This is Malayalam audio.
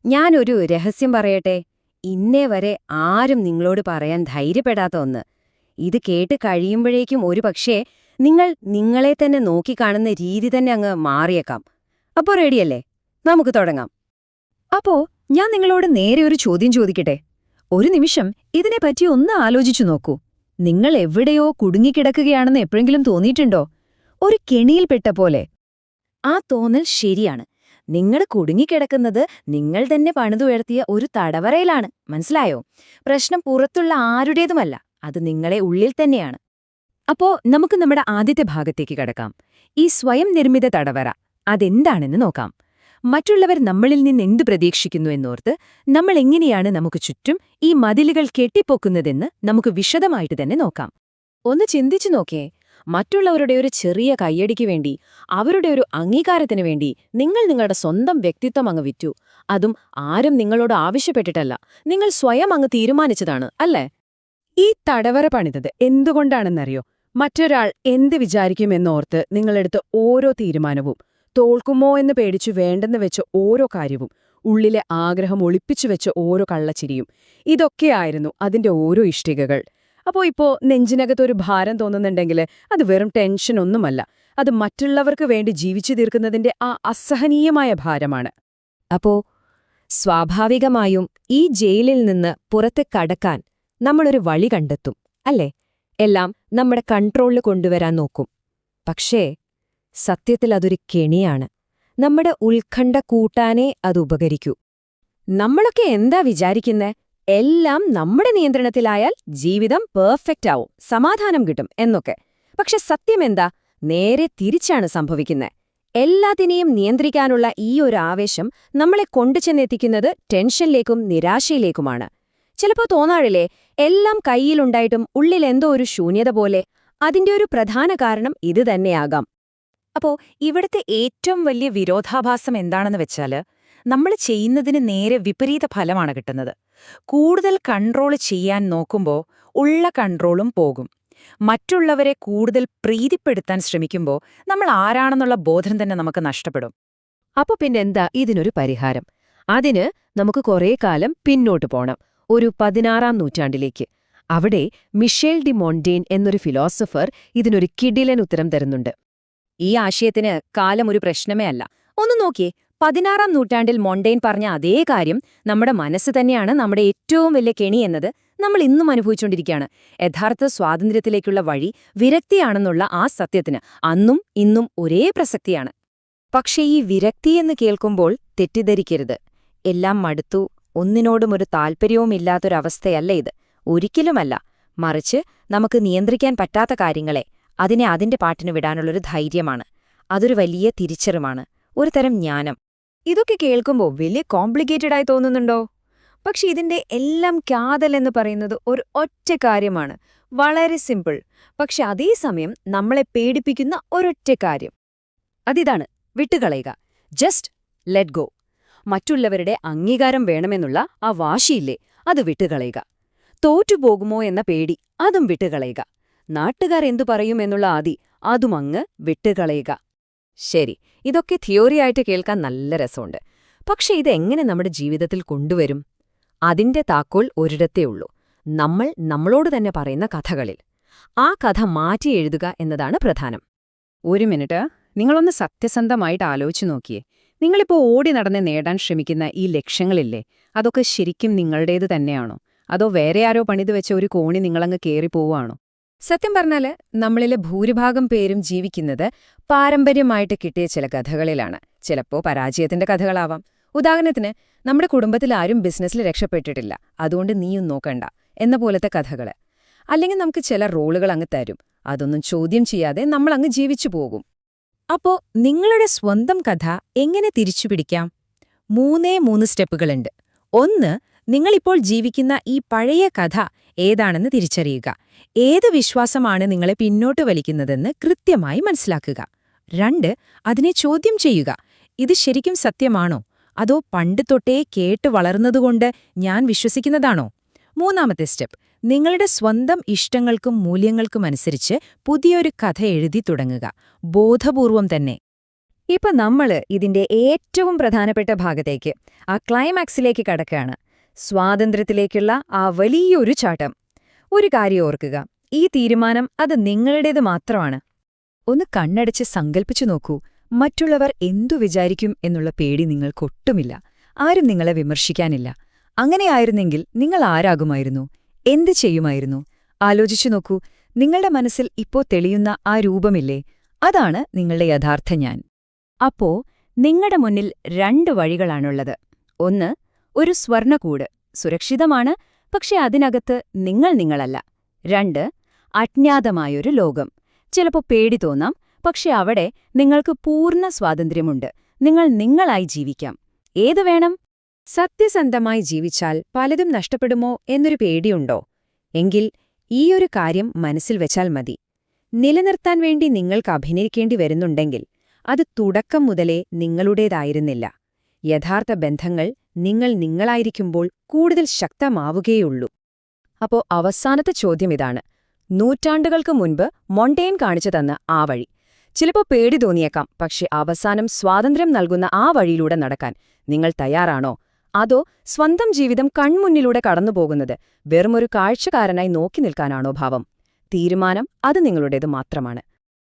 ഞാനൊരു രഹസ്യം പറയട്ടെ. ഇന്നേ വരെ ആരും നിങ്ങളോട് പറയാൻ ധൈര്യപ്പെടാത്ത ഒന്ന്. ഇത് കേട്ട് കഴിയുമ്പോഴേക്കും ഒരുപക്ഷേ നിങ്ങൾ നിങ്ങളെ തന്നെ നോക്കിക്കാണുന്ന രീതി തന്നെ അങ്ങ് മാറിയേക്കാം. അപ്പോ റെഡിയല്ലേ? നമുക്ക് തുടങ്ങാം. അപ്പോ ഞാൻ നിങ്ങളോട് നേരെ ഒരു ചോദ്യം ചോദിക്കട്ടെ. ഒരു നിമിഷം ഇതിനെപ്പറ്റി ഒന്ന് ആലോചിച്ചു നോക്കൂ. നിങ്ങൾ എവിടെയോ കുടുങ്ങിക്കിടക്കുകയാണെന്ന് എപ്പോഴെങ്കിലും തോന്നിയിട്ടുണ്ടോ? ഒരു കെണിയിൽപ്പെട്ട പോലെ. ആ തോന്നൽ ശരിയാണ്. നിങ്ങൾ കുടുങ്ങിക്കിടക്കുന്നത് നിങ്ങൾ തന്നെ പണിതുയർത്തിയ ഒരു തടവറയിലാണ്. മനസ്സിലായോ? പ്രശ്നം പുറത്തുള്ള ആരുടേതുമല്ല, അത് നിങ്ങളെ ഉള്ളിൽ തന്നെയാണ്. അപ്പോ നമുക്ക് നമ്മുടെ ആദ്യത്തെ ഭാഗത്തേക്ക് കടക്കാം. ഈ സ്വയം നിർമ്മിത തടവറ അതെന്താണെന്ന് നോക്കാം. മറ്റുള്ളവർ നമ്മളിൽ നിന്ന് എന്തു പ്രതീക്ഷിക്കുന്നു എന്നോർത്ത് നമ്മൾ എങ്ങനെയാണ് നമുക്ക് ചുറ്റും ഈ മതിലുകൾ കെട്ടിപ്പൊക്കുന്നതെന്ന് നമുക്ക് വിശദമായിട്ട് തന്നെ നോക്കാം. ഒന്ന് ചിന്തിച്ചു നോക്കേ. മറ്റുള്ളവരുടെ ഒരു ചെറിയ കയ്യടിക്ക് വേണ്ടി, അവരുടെ ഒരു അംഗീകാരത്തിന് വേണ്ടി നിങ്ങൾ നിങ്ങളുടെ സ്വന്തം വ്യക്തിത്വം അങ്ങ് വിറ്റു. അതും ആരും നിങ്ങളോട് ആവശ്യപ്പെട്ടിട്ടല്ല, നിങ്ങൾ സ്വയം അങ്ങ് തീരുമാനിച്ചതാണ്, അല്ലേ? ഈ തടവറ പണിതത് എന്തുകൊണ്ടാണെന്നറിയോ? മറ്റൊരാൾ എന്ത് വിചാരിക്കുമെന്നോർത്ത് നിങ്ങളെടുത്ത ഓരോ തീരുമാനവും, തോൽക്കുമോ എന്ന് പേടിച്ചു വേണ്ടെന്ന് വെച്ച ഓരോ കാര്യവും, ഉള്ളിലെ ആഗ്രഹം ഒളിപ്പിച്ചു വെച്ച ഓരോ കള്ളച്ചിരിയും, ഇതൊക്കെയായിരുന്നു അതിന്റെ ഓരോ ഇഷ്ടികകൾ. അപ്പോ ഇപ്പോ നെഞ്ചിനകത്തൊരു ഭാരം തോന്നുന്നുണ്ടെങ്കിൽ അത് വെറും ടെൻഷനൊന്നുമല്ല, അത് മറ്റുള്ളവർക്ക് വേണ്ടി ജീവിച്ചു തീർക്കുന്നതിന്റെ ആ അസഹനീയമായ ഭാരമാണ്. അപ്പോ സ്വാഭാവികമായും ഈ ജയിലിൽ നിന്ന് പുറത്ത് കടക്കാൻ നമ്മളൊരു വഴി കണ്ടെത്തും, അല്ലേ? എല്ലാം നമ്മുടെ കൺട്രോളിൽ കൊണ്ടുവരാൻ നോക്കും. പക്ഷേ സത്യത്തിൽ അതൊരു കെണിയാണ്. നമ്മുടെ ഉത്കണ്ഠ കൂട്ടാനേ അത് ഉപകരിക്കൂ. നമ്മളൊക്കെ എന്താ വിചാരിക്കുന്നേ? എല്ലാം നമ്മുടെ നിയന്ത്രണത്തിലായാൽ ജീവിതം പെർഫെക്റ്റ് ആവും, സമാധാനം കിട്ടും എന്നൊക്കെ. പക്ഷെ സത്യമെന്താ? നേരെ തിരിച്ചാണ് സംഭവിക്കുന്നേ. എല്ലാത്തിനെയും നിയന്ത്രിക്കാനുള്ള ഈ ഒരു ആവേശം നമ്മളെ കൊണ്ടുചെന്നെത്തിക്കുന്നത് ടെൻഷനിലേക്കും നിരാശയിലേക്കുമാണ്. ചിലപ്പോ തോന്നാറില്ലേ, എല്ലാം കയ്യിലുണ്ടായിട്ടും ഉള്ളിലെന്തോ ഒരു ശൂന്യത പോലെ? അതിന്റെ ഒരു പ്രധാന കാരണം ഇത് തന്നെയാകാം. അപ്പോ ഇവിടുത്തെ ഏറ്റവും വലിയ വിരോധാഭാസം എന്താണെന്ന് വെച്ചാല്, നമ്മൾ ചെയ്യുന്നതിന് നേരെ വിപരീത ഫലമാണ് കിട്ടുന്നത്. കൂടുതൽ കൺട്രോൾ ചെയ്യാൻ നോക്കുമ്പോൾ ഉള്ള കൺട്രോളും പോകും. മറ്റുള്ളവരെ കൂടുതൽ പ്രീതിപ്പെടുത്താൻ ശ്രമിക്കുമ്പോൾ നമ്മൾ ആരാണെന്നുള്ള ബോധം തന്നെ നമുക്ക് നഷ്ടപ്പെടും. അപ്പൊ പിന്നെന്താ ഇതിനൊരു പരിഹാരം? അതിന് നമുക്ക് കുറേ കാലം പിന്നോട്ട് പോണം, ഒരു 16-ാം നൂറ്റാണ്ടിലേക്ക്. അവിടെ മിഷേൽ ഡി മോണ്ടെയ്ൻ എന്നൊരു ഫിലോസഫർ ഇതിനൊരു കിടിലൻ ഉത്തരം തരുന്നുണ്ട്. ഈ ആശയത്തിന് കാലം ഒരു പ്രശ്നമേ അല്ല. ഒന്ന് നോക്കിയേ, 16-ാം നൂറ്റാണ്ടിൽ മൊണ്ടെയ്ൻ പറഞ്ഞ അതേ കാര്യം, നമ്മുടെ മനസ്സ് തന്നെയാണ് നമ്മുടെ ഏറ്റവും വലിയ കെണി എന്നത് നമ്മൾ ഇന്നും അനുഭവിച്ചുകൊണ്ടിരിക്കുകയാണ്. യഥാർത്ഥ സ്വാതന്ത്ര്യത്തിലേക്കുള്ള വഴി വിരക്തിയാണെന്നുള്ള ആ സത്യത്തിന് അന്നും ഇന്നും ഒരേ പ്രസക്തിയാണ്. പക്ഷേ ഈ വിരക്തിയെന്ന് കേൾക്കുമ്പോൾ തെറ്റിദ്ധരിക്കരുത്. എല്ലാം മടുത്തു, ഒന്നിനോടും ഒരു താൽപ്പര്യവുമില്ലാത്തൊരവസ്ഥയല്ല ഇത്. ഒരിക്കലുമല്ല. മറിച്ച് നമുക്ക് നിയന്ത്രിക്കാൻ പറ്റാത്ത കാര്യങ്ങളെ അതിനെ അതിന്റെ പാട്ടിന് വിടാനുള്ളൊരു ധൈര്യമാണ്. അതൊരു വലിയ തിരിച്ചറിവാണ്, ഒരു തരം ജ്ഞാനം. ഇതൊക്കെ കേൾക്കുമ്പോൾ വലിയ കോംപ്ലിക്കേറ്റഡായി തോന്നുന്നുണ്ടോ? പക്ഷെ ഇതിന്റെ എല്ലാം കാതൽ എന്ന് പറയുന്നത് ഒരു ഒറ്റ കാര്യമാണ്. വളരെ സിമ്പിൾ, പക്ഷെ അതേസമയം നമ്മളെ പേടിപ്പിക്കുന്ന ഒരൊറ്റ കാര്യം. അതിതാണ് വിട്ടുകളയുക. Just let go. മറ്റുള്ളവരുടെ അംഗീകാരം വേണമെന്നുള്ള ആ വാശിയില്ലേ, അത് വിട്ടുകളയുക. തോറ്റുപോകുമോ എന്ന പേടി, അതും വിട്ടുകളയുക. നാട്ടുകാർ എന്തു പറയുമെന്നുള്ള ആദി, അതുമങ്ങ് വിട്ടുകളയുക. ശരി, ഇതൊക്കെ തിയോറിയായിട്ട് കേൾക്കാൻ നല്ല രസമുണ്ട്. പക്ഷെ ഇതെങ്ങനെ നമ്മുടെ ജീവിതത്തിൽ കൊണ്ടുവരും? അതിന്റെ താക്കോൽ ഒരിടത്തേ ഉള്ളൂ, നമ്മൾ നമ്മളോട് തന്നെ പറയുന്ന കഥകളിൽ. ആ കഥ മാറ്റി എഴുതുക എന്നതാണ് പ്രധാനം. ഒരു മിനിറ്റ്, നിങ്ങളൊന്ന് സത്യസന്ധമായിട്ട് ആലോചിച്ചു നോക്കിയേ. നിങ്ങളിപ്പോ ഓടി നടന്ന് നേടാൻ ശ്രമിക്കുന്ന ഈ ലക്ഷ്യങ്ങളില്ലേ, അതൊക്കെ ശരിക്കും നിങ്ങളുടേത് തന്നെയാണോ? അതോ വേറെ ആരോ പണിത് വെച്ച ഒരു കോണി നിങ്ങളങ്ങ് കേറിപ്പോവാണോ? സത്യം പറഞ്ഞാല് നമ്മളിലെ ഭൂരിഭാഗം പേരും ജീവിക്കുന്നത് പാരമ്പര്യമായിട്ട് കിട്ടിയ ചില കഥകളിലാണ്. ചിലപ്പോ പരാജയത്തിന്റെ കഥകളാവാം. ഉദാഹരണത്തിന്, നമ്മുടെ കുടുംബത്തിൽ ആരും ബിസിനസ്സിൽ രക്ഷപ്പെട്ടിട്ടില്ല, അതുകൊണ്ട് നീയും നോക്കണ്ട എന്ന പോലത്തെ കഥകള്. അല്ലെങ്കിൽ നമുക്ക് ചില റോളുകൾ അങ്ങ് തരും, അതൊന്നും ചോദ്യം ചെയ്യാതെ നമ്മൾ അങ്ങ് ജീവിച്ചു പോകും. അപ്പോ നിങ്ങളുടെ സ്വന്തം കഥ എങ്ങനെ തിരിച്ചുപിടിക്കാം? 3 സ്റ്റെപ്പുകളുണ്ട്. ഒന്ന്, നിങ്ങളിപ്പോൾ ജീവിക്കുന്ന ഈ പഴയ കഥ ഏതാണെന്ന് തിരിച്ചറിയുക. ഏത് വിശ്വാസമാണ് നിങ്ങളെ പിന്നോട്ട് വലിക്കുന്നതെന്ന് കൃത്യമായി മനസ്സിലാക്കുക. 2, അതിനെ ചോദ്യം ചെയ്യുക. ഇത് ശരിക്കും സത്യമാണോ? അതോ പണ്ട് തൊട്ടേ കേട്ട് വളർന്നതുകൊണ്ട് ഞാൻ വിശ്വസിക്കുന്നതാണോ? 3-ാമത്തെ സ്റ്റെപ്പ്, നിങ്ങളുടെ സ്വന്തം ഇഷ്ടങ്ങൾക്കും മൂല്യങ്ങൾക്കും അനുസരിച്ച് പുതിയൊരു കഥ എഴുതി തുടങ്ങുക, ബോധപൂർവം തന്നെ. ഇപ്പൊ നമ്മള് ഇതിന്റെ ഏറ്റവും പ്രധാനപ്പെട്ട ഭാഗത്തേക്ക്, ആ ക്ലൈമാക്സിലേക്ക് കടക്കുകയാണ്. സ്വാതന്ത്ര്യത്തിലേക്കുള്ള ആ വലിയൊരു ചാട്ടം. ഒരു കാര്യം ഓർക്കുക, ഈ തീരുമാനം അത് നിങ്ങളുടേത് മാത്രമാണ്. ഒന്ന് കണ്ണടച്ച് സങ്കൽപ്പിച്ചു നോക്കൂ, മറ്റുള്ളവർ എന്തു വിചാരിക്കും എന്നുള്ള പേടി നിങ്ങൾക്കൊട്ടുമില്ല. ആരും നിങ്ങളെ വിമർശിക്കാനില്ല. അങ്ങനെയായിരുന്നെങ്കിൽ നിങ്ങൾ ആരാകുമായിരുന്നു? എന്ത് ചെയ്യുമായിരുന്നു? ആലോചിച്ചു നോക്കൂ. നിങ്ങളുടെ മനസ്സിൽ ഇപ്പോ തെളിയുന്ന ആ രൂപമില്ലേ, അതാണ് നിങ്ങളുടെ യഥാർത്ഥ ഞാൻ. അപ്പോ നിങ്ങളുടെ മുന്നിൽ 2 വഴികളാണുള്ളത്. ഒന്ന്, ഒരു സ്വർണ്ണക്കൂട്, സുരക്ഷിതമാണ്, പക്ഷെ അതിനകത്ത് നിങ്ങളല്ല. 2, അജ്ഞാതമായൊരു ലോകം. ചിലപ്പോ പേടി തോന്നാം, പക്ഷെ അവിടെ നിങ്ങൾക്ക് പൂർണ്ണ സ്വാതന്ത്ര്യമുണ്ട്. നിങ്ങളായി ജീവിക്കാം. ഏത് വേണം? സത്യസന്ധമായി ജീവിച്ചാൽ പലതും നഷ്ടപ്പെടുമോ എന്നൊരു പേടിയുണ്ടോ? എങ്കിൽ ഈയൊരു കാര്യം മനസ്സിൽ വെച്ചാൽ മതി. നിലനിർത്താൻ വേണ്ടി നിങ്ങൾക്ക് അഭിനയിക്കേണ്ടി വരുന്നുണ്ടെങ്കിൽ അത് തുടക്കം മുതലേ നിങ്ങളുടേതായിരുന്നില്ല. യഥാർത്ഥ ബന്ധങ്ങൾ നിങ്ങളായിരിക്കുമ്പോൾ കൂടുതൽ ശക്തമാവുകയുള്ളൂ. അപ്പോ അവസാനത്തെ ചോദ്യം ഇതാണ്. നൂറ്റാണ്ടുകൾക്ക് മുൻപ് മൊണ്ടേൻ കാണിച്ചു തന്ന ആ വഴി. ചിലപ്പോ പേടി തോന്നിയേക്കാം, പക്ഷെ അവസാനം സ്വാതന്ത്ര്യം നൽകുന്ന ആ വഴിയിലൂടെ നടക്കാൻ നിങ്ങൾ തയ്യാറാണോ? അതോ സ്വന്തം ജീവിതം കൺമുന്നിലൂടെ കടന്നുപോകുന്നത് വെറുമൊരു കാഴ്ചക്കാരനായി നോക്കി നിൽക്കാനാണോ ഭാവം? തീരുമാനം അത് നിങ്ങളുടേത് മാത്രമാണ്.